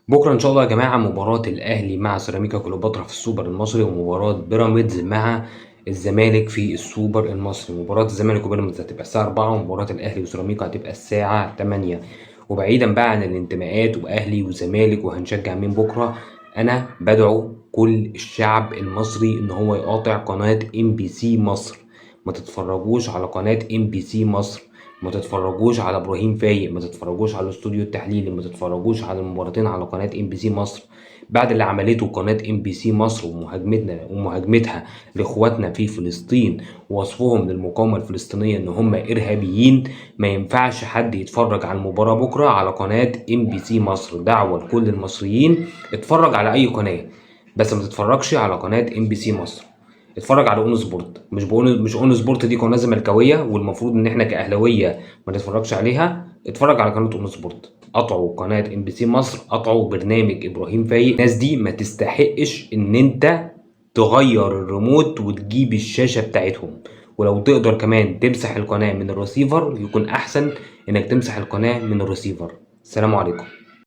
بكرة إن شاء الله يا جماعة مباراة الأهلي مع سيراميكا كليوباترا في السوبر المصري، ومباراة بيراميدز مع الزمالك في السوبر المصري. مباراة الزمالك وبيراميدز هتبقى الساعة 4، ومباراة الأهلي وسيراميكا هتبقى الساعة 8. وبعيدا بقى عن الانتماءات وأهلي وزمالك وهنشجع مين بكرة، أنا بدعو كل الشعب المصري إن هو يقاطع قناة MBC مصر. ما تتفرجوش على قناة MBC مصر، ما تتفرجوش على ابراهيم فايق، ما تتفرجوش على الاستوديو التحليلي، ما تتفرجوش على المباراتين على قناه MBC مصر. بعد اللي عملته قناه MBC مصر ومهاجمتها لاخواتنا في فلسطين، ووصفهم للمقاومه الفلسطينيه ان هم ارهابيين، ما ينفعش حد يتفرج على المباراه بكره على قناه MBC مصر. دعوه لكل المصريين، اتفرج على اي قناه بس ما تتفرجش على قناه MBC مصر. اتفرج على اون سبورت. مش اون سبورت دي قناه زملكاويه، والمفروض ان احنا كاهلاويه ما نتفرجش عليها. اتفرج على قناه اون سبورت، قطعوا قناه MBC مصر، قطعوا برنامج ابراهيم فايق. الناس دي ما تستحقش ان انت تغير الريموت وتجيب الشاشه بتاعتهم. ولو تقدر كمان تمسح القناه من الريسيفر يكون احسن انك تمسح القناه من الريسيفر. السلام عليكم.